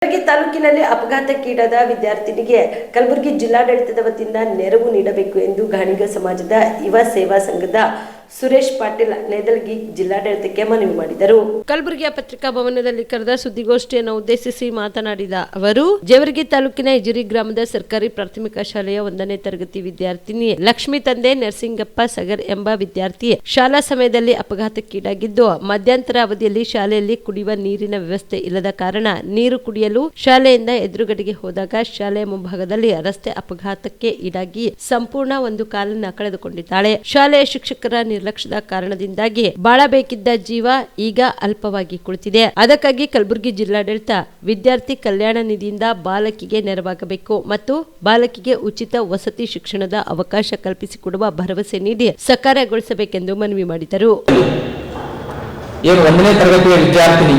ಕಲಬುರಗಿ ತಾಲೂಕಿನಲ್ಲಿ ಅಪಘಾತಕ್ಕೀಡಾದ ವಿದ್ಯಾರ್ಥಿನಿಗೆ ಕಲಬುರಗಿ ಜಿಲ್ಲಾಡಳಿತದ ವತಿಯಿಂದ ನೆರವು ನೀಡಬೇಕು ಎಂದು ಗಾಣಿಗ ಸಮಾಜದ ಯುವ ಸೇವಾ ಸಂಘದ ಸುರೇಶ್ ಪಾಟೀಲ್ ನೇದಲಗಿ ಜಿಲ್ಲಾಡಳಿತಕ್ಕೆ ಮನವಿ ಮಾಡಿದರು. ಕಲಬುರಗಿಯ ಪತ್ರಿಕಾ ಭವನದಲ್ಲಿ ಕರೆದ ಸುದ್ದಿಗೋಷ್ಠಿಯನ್ನು ಉದ್ದೇಶಿಸಿ ಮಾತನಾಡಿದ ಅವರು, ಜೇವರ್ಗಿ ತಾಲೂಕಿನ ಇಜುರಿ ಗ್ರಾಮದ ಸರ್ಕಾರಿ ಪ್ರಾಥಮಿಕ ಶಾಲೆಯ 1ನೇ ತರಗತಿ ವಿದ್ಯಾರ್ಥಿನಿ ಲಕ್ಷ್ಮಿ ತಂದೆ ನರಸಿಂಗಪ್ಪ ಸಗರ್ ಎಂಬ ವಿದ್ಯಾರ್ಥಿ ಶಾಲಾ ಸಮಯದಲ್ಲಿ ಅಪಘಾತಕ್ಕೀಡಾಗಿದ್ದು, ಮಧ್ಯಂತರ ಅವಧಿಯಲ್ಲಿ ಶಾಲೆಯಲ್ಲಿ ಕುಡಿಯುವ ನೀರಿನ ವ್ಯವಸ್ಥೆ ಇಲ್ಲದ ಕಾರಣ ನೀರು ಕುಡಿಯಲು ಶಾಲೆಯಿಂದ ಎದುರುಗಡೆಗೆ ಹೋದಾಗ ಶಾಲೆಯ ಮುಂಭಾಗದಲ್ಲಿ ರಸ್ತೆ ಅಪಘಾತಕ್ಕೆ ಈಡಾಗಿ ಸಂಪೂರ್ಣ ಒಂದು ಕಾಲನ್ನು ಕಳೆದುಕೊಂಡಿದ್ದಾಳೆ. ಶಾಲೆಯ ಶಿಕ್ಷಕರ ನಿರ್ಲಕ್ಷ್ಯದ ಕಾರಣದಿಂದಾಗಿ ಬಾಳಬೇಕಿದ್ದ ಜೀವ ಈಗ ಅಲ್ಪವಾಗಿ ಕುಳಿತಿದೆ. ಅದಕ್ಕಾಗಿ ಕಲಬುರಗಿ ಜಿಲ್ಲಾಡಳಿತ ವಿದ್ಯಾರ್ಥಿ ಕಲ್ಯಾಣ ನಿಧಿಯಿಂದ ಬಾಲಕಿಗೆ ನೆರವಾಗಬೇಕು ಮತ್ತು ಬಾಲಕಿಗೆ ಉಚಿತ ವಸತಿ ಶಿಕ್ಷಣದ ಅವಕಾಶ ಕಲ್ಪಿಸಿಕೊಡುವ ಭರವಸೆ ನೀಡಿ ಸಕಾರಗೊಳಿಸಬೇಕೆಂದು ಮನವಿ ಮಾಡಿದರು. 1ನೇ ತರಗತಿಯ ವಿದ್ಯಾರ್ಥಿನಿ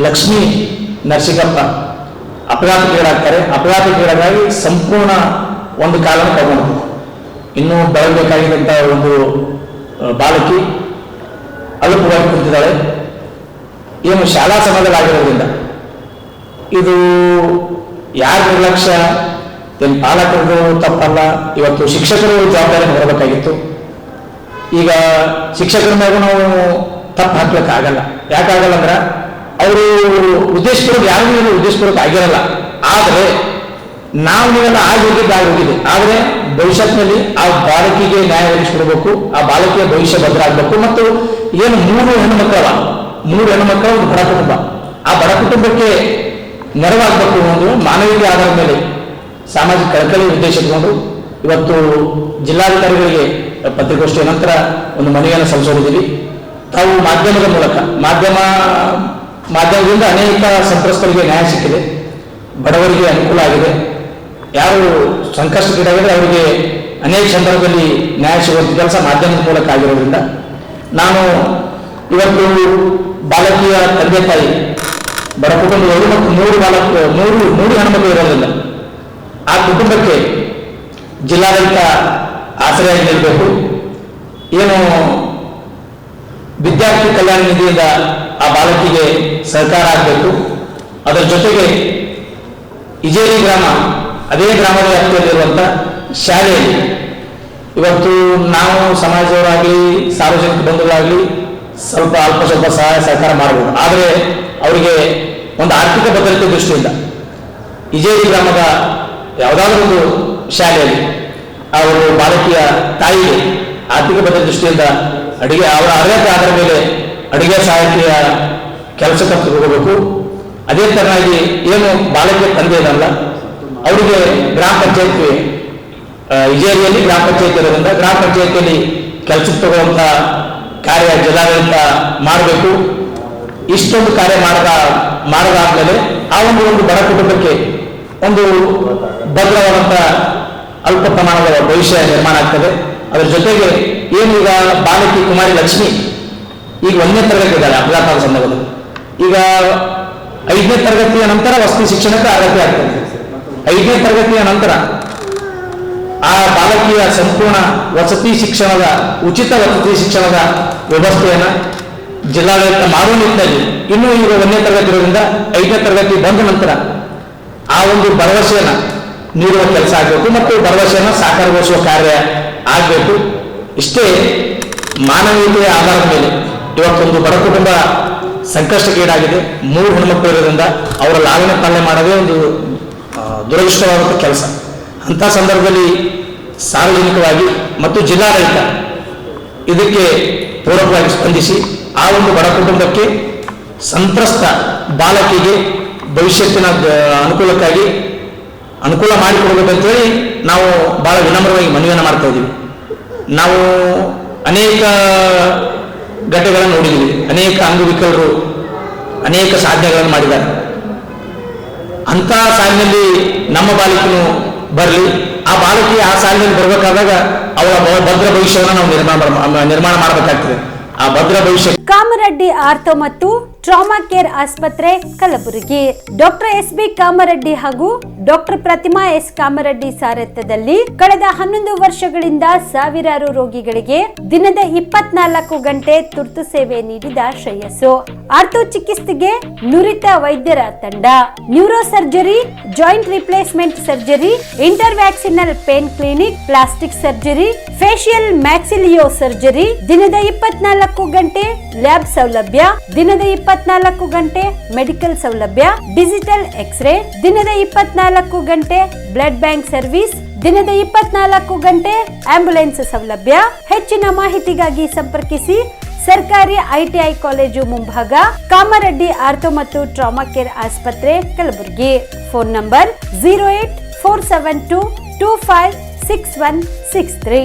ಲಕ್ಷ್ಮಿ ನರಸಿಂಗಪ್ಪ ಅಪಘಾತಕ್ಕೀಡಾಗ್ತಾರೆ. ಅಪಘಾತಕ್ಕೀಡಾಗಿ ಸಂಪೂರ್ಣ ಒಂದು ಕಾಲನ್ನು ತಗೊಂಡು ಇನ್ನೂ ಬೆಳಬೇಕಾಗಿದ್ದಂಥ ಒಂದು ಬಾಲಕಿ ಅಲ್ಪವಾಗಿ ಕುಂತಿದ್ದಾಳೆ. ಏನು ಶಾಲಾ ಸಮಯದಲ್ಲಿ ಆಗಿರೋದ್ರಿಂದ ಇದು ಯಾರ ನಿರ್ಲಕ್ಷ್ಯ, ಏನು ಪಾಲಕರದು ತಪ್ಪಲ್ಲ, ಇವತ್ತು ಶಿಕ್ಷಕರು ಜವಾಬ್ದಾರಿ ಹೊರಬೇಕಾಗಿತ್ತು. ಈಗ ಶಿಕ್ಷಕರ ಮೇಲೆ ನಾವು ತಪ್ಪು ಹಾಕ್ಲಿಕ್ಕಾಗಲ್ಲ. ಯಾಕಾಗಲ್ಲ ಅಂದ್ರೆ ಅವರು ಉದ್ದೇಶಪೂರ್ವಕ ಯಾರಿಗೂ ಉದ್ದೇಶಪೂರ್ವಕ ಆಗಿರಲ್ಲ. ಆದರೆ ನಾವು ನೀವೆಲ್ಲ ಆಗೋಗಿದೆ. ಆದರೆ ಭವಿಷ್ಯತ್ನಲ್ಲಿ ಆ ಬಾಲಕಿಗೆ ನ್ಯಾಯ ಒದಗಿಸಿಕೊಡ್ಬೇಕು, ಆ ಬಾಲಕಿಯ ಭವಿಷ್ಯ ಭದ್ರ ಆಗಬೇಕು. ಮತ್ತು ಏನು 3 ಹೆಣ್ಣುಮಕ್ಕಳ ಒಂದು ಬಡ ಕುಟುಂಬ, ಆ ಬಡ ಕುಟುಂಬಕ್ಕೆ ನೆರವಾಗಬೇಕು ಒಂದು ಮಾನವೀಯ ಆಧಾರದ ಮೇಲೆ ಸಾಮಾಜಿಕ ಕಳಕಳಿ ಉದ್ದೇಶ ಇಟ್ಕೊಂಡು ಇವತ್ತು ಜಿಲ್ಲಾಧಿಕಾರಿಗಳಿಗೆ ಪತ್ರಿಕಾಗೋಷ್ಠಿಯ ನಂತರ ಒಂದು ಮನವಿಯನ್ನು ಸಲ್ಲಿಸಿದ್ದೀವಿ. ತಾವು ಮಾಧ್ಯಮದ ಮೂಲಕ ಮಾಧ್ಯಮದಿಂದ ಅನೇಕ ಸಂತ್ರಸ್ತರಿಗೆ ನ್ಯಾಯ ಸಿಕ್ಕಿದೆ, ಬಡವರಿಗೆ ಅನುಕೂಲ ಆಗಿದೆ. ಯಾರು ಸಂಕಷ್ಟಕ್ಕೀಡಾಗಿದ್ರೆ ಅವರಿಗೆ ಅನೇಕ ಸಂದರ್ಭದಲ್ಲಿ ನ್ಯಾಯ ಸಿಗುವಂಥ ಕೆಲಸ ಮಾಧ್ಯಮದ ಮೂಲಕ ಆಗಿರೋದ್ರಿಂದ ನಾನು ಇವತ್ತು ಬಾಲಕಿಯ ತಂದೆ ತಾಯಿ ಬಡ ಕುಟುಂಬದವರು ಮತ್ತು 3 ಹೆಣ್ಮಕ್ಳು ಇರೋದ್ರಿಂದ ಆ ಕುಟುಂಬಕ್ಕೆ ಜಿಲ್ಲಾಡಳಿತ ಆಶ್ರಯ ನೀಡಬೇಕು. ಏನು ವಿದ್ಯಾರ್ಥಿ ಕಲ್ಯಾಣ ನಿಧಿಯಿಂದ ಆ ಬಾಲಕಿಗೆ ಸಹಕಾರ ಆಗಬೇಕು. ಅದರ ಜೊತೆಗೆ ಇಜೇರಿ ಗ್ರಾಮ, ಅದೇ ಗ್ರಾಮದ ವ್ಯಾಪ್ತಿಯಲ್ಲಿರುವಂಥ ಶಾಲೆಯಲ್ಲಿ ಇವತ್ತು ನಾವು ಸಮಾಜದವರಾಗಲಿ ಸಾರ್ವಜನಿಕ ಬಂಧುಗಳಾಗಲಿ ಸ್ವಲ್ಪ ಸಹಾಯ ಸಹಕಾರ ಮಾಡಬಹುದು. ಆದರೆ ಅವರಿಗೆ ಒಂದು ಆರ್ಥಿಕ ಭದ್ರತೆ ದೃಷ್ಟಿಯಿಂದ ಇಜೇರಿ ಗ್ರಾಮದ ಯಾವುದಾದ್ರೂ ಒಂದು ಶಾಲೆಯಲ್ಲಿ ಅವರು ಬಾಲಕಿಯ ತಾಯಿಗೆ ಆರ್ಥಿಕ ಭದ್ರತೆ ದೃಷ್ಟಿಯಿಂದ ಅವರ ಅರ್ಹತೆ ಆಧಾರದ ಮೇಲೆ ಅಡುಗೆ ಸಹಾಯಕಿಯ ಕೆಲಸಕ್ಕೆ ತಗೋಬೇಕು. ಅದೇ ತರನಾಗಿ ಏನು ಬಾಲಕಿಯ ತಂದೆ ಇದಲ್ಲ ಅವರಿಗೆ ಗ್ರಾಮ ಪಂಚಾಯತ್ ಇಜೇರಿಯಲ್ಲಿ ಗ್ರಾಮ ಪಂಚಾಯತ್ ಇರೋದ್ರಿಂದ ಗ್ರಾಮ ಪಂಚಾಯತಿಯಲ್ಲಿ ಕೆಲಸಕ್ಕೆ ತಗೊಳ್ಳುವಂಥ ಕಾರ್ಯ ಜಿಲ್ಲಾಡಳಿತ ಮಾಡಬೇಕು. ಇಷ್ಟೊಂದು ಕಾರ್ಯ ಮಾಡದಾದ್ಮೇಲೆ ಆ ಒಂದು ಬಡ ಕುಟುಂಬಕ್ಕೆ ಒಂದು ಭದ್ರವಾದಂಥ ಅಲ್ಪ ಪ್ರಮಾಣದ ಭವಿಷ್ಯ ನಿರ್ಮಾಣ ಆಗ್ತದೆ. ಅದರ ಜೊತೆಗೆ ಏನು ಈಗ ಬಾಲಕಿ ಕುಮಾರಿ ಲಕ್ಷ್ಮಿ ಈಗ 1ನೇ ತರಗತಿ ಇದ್ದಾರೆ ಅಪಘಾತದ ಸಂದರ್ಭದಲ್ಲಿ. ಈಗ 5ನೇ ತರಗತಿಯ ನಂತರ ವಸತಿ ಶಿಕ್ಷಣಕ್ಕೆ ಅರ್ಹತೆ ಆಗ್ತದೆ. 5ನೇ ತರಗತಿಯ ನಂತರ ಆ ಬಾಲಕಿಯ ಸಂಪೂರ್ಣ ಉಚಿತ ವಸತಿ ಶಿಕ್ಷಣದ ವ್ಯವಸ್ಥೆಯನ್ನು ಜಿಲ್ಲಾಡಳಿತ ಮಾಡುವ ನಿಟ್ಟಿನಲ್ಲಿ ಇನ್ನೂ ಈಗ 1ನೇ ತರಗತಿ ಇರೋದ್ರಿಂದ 5ನೇ ತರಗತಿ ಬಂದ ನಂತರ ಆ ಒಂದು ಭರವಸೆಯನ್ನು ನೀಡುವ ಕೆಲಸ ಆಗಬೇಕು ಮತ್ತು ಭರವಸೆಯನ್ನು ಸಾಕಾರಗೊಳಿಸುವ ಕಾರ್ಯ ಆಗಬೇಕು. ಇಷ್ಟೇ ಮಾನವೀಯತೆಯ ಆಧಾರದ ಮೇಲೆ ಇವತ್ತೊಂದು ಬಡ ಕುಟುಂಬ ಸಂಕಷ್ಟಕ್ಕೀಡಾಗಿದೆ. 3 ಹೆಣ್ಮಕ್ಳು ಇರೋದ್ರಿಂದ ಅವರ ಲಾಲನೆ ಪಾಲನೆ ಮಾಡೋದೇ ಒಂದು ದುರದೃಷ್ಟವಾದಂಥ ಕೆಲಸ. ಅಂಥ ಸಂದರ್ಭದಲ್ಲಿ ಸಾರ್ವಜನಿಕವಾಗಿ ಮತ್ತು ಜಿಲ್ಲಾಡಳಿತ ಇದಕ್ಕೆ ಪೂರಕವಾಗಿ ಸ್ಪಂದಿಸಿ ಆ ಒಂದು ಬಡ ಕುಟುಂಬಕ್ಕೆ ಸಂತ್ರಸ್ತ ಬಾಲಕಿಗೆ ಭವಿಷ್ಯತ್ತಿನ ಅನುಕೂಲಕ್ಕಾಗಿ ಅನುಕೂಲ ಮಾಡಿಕೊಡ್ಬೇಕಂತೇಳಿ ನಾವು ಬಹಳ ವಿನಮ್ರವಾಗಿ ಮನವಿಯನ್ನು ಮಾಡ್ತಾ ಇದ್ದೀವಿ. ನಾವು ಅನೇಕ ಘಟನೆಗಳನ್ನು ನೋಡಿದ್ದೀವಿ. ಅನೇಕ ಅಂಗವಿಕಲರು ಅನೇಕ ಸಾಧನೆಗಳನ್ನು ಮಾಡಿದ್ದಾರೆ. ಅಂಥ ಸಾಲಿನಲ್ಲಿ ನಮ್ಮ ಬಾಲಕಿನೂ ಬರಲಿ. ಆ ಬಾಲಕಿ ಆ ಸಾಲಿನಲ್ಲಿ ಬರಬೇಕಾದಾಗ ಅವರ ಭದ್ರ ಭವಿಷ್ಯವನ್ನು ನಾವು ನಿರ್ಮಾಣ ಮಾಡಬೇಕಾಗ್ತದೆ. ಆ ಭದ್ರ ಭವಿಷ್ಯ ಕಾಮರೆಡ್ಡಿ ಆರ್ಥೋ ಮತ್ತು ಟ್ರಾಮಾ ಕೇರ್ ಆಸ್ಪತ್ರೆ ಕಲಬುರಗಿ. Doctor S B. ಕಾಮರೆಡ್ಡಿ ಹಾಗೂ ಡಾಕ್ಟರ್ ಪ್ರತಿಮಾ ಎಸ್. ಕಾಮರೆಡ್ಡಿ ಸಾರಥ್ಯದಲ್ಲಿ ಕಳೆದ 11 ವರ್ಷಗಳಿಂದ ಸಾವಿರಾರು ರೋಗಿಗಳಿಗೆ ದಿನದ 24 ಗಂಟೆ ತುರ್ತು ಸೇವೆ ನೀಡಿದ ಶ್ರೇಯಸ್ಸು. ಆರ್ಥೋ ಚಿಕಿತ್ಸೆಗೆ ನುರಿತ ವೈದ್ಯರ ತಂಡ, neuro surgery, joint replacement surgery, interventional pain clinic, plastic surgery, facial maxillo surgery, ದಿನದ 24 ಗಂಟೆ ಲ್ಯಾಬ್ ಸೌಲಭ್ಯ, ದಿನದ 24 ಗಂಟೆ ಮೆಡಿಕಲ್ ಸೌಲಭ್ಯ, ಡಿಜಿಟಲ್ ಎಕ್ಸ್ರೇ, ದಿನದ 24 ಗಂಟೆ ಬ್ಲಡ್ ಬ್ಯಾಂಕ್ ಸರ್ವಿಸ್, ದಿನದ 24 ಗಂಟೆ ಆಂಬ್ಯುಲೆನ್ಸ್ ಸೌಲಭ್ಯ. ಹೆಚ್ಚಿನ ಮಾಹಿತಿಗಾಗಿ ಸಂಪರ್ಕಿಸಿ ಸರ್ಕಾರಿ ಐಟಿಐ ಕಾಲೇಜು ಮುಂಭಾಗ, ಕಾಮರೆಡ್ಡಿ ಆರ್ಥೋ ಮತ್ತು ಟ್ರಾಮಾ ಕೇರ್ ಆಸ್ಪತ್ರೆ ಕಲಬುರಗಿ. Phone number 084722566163.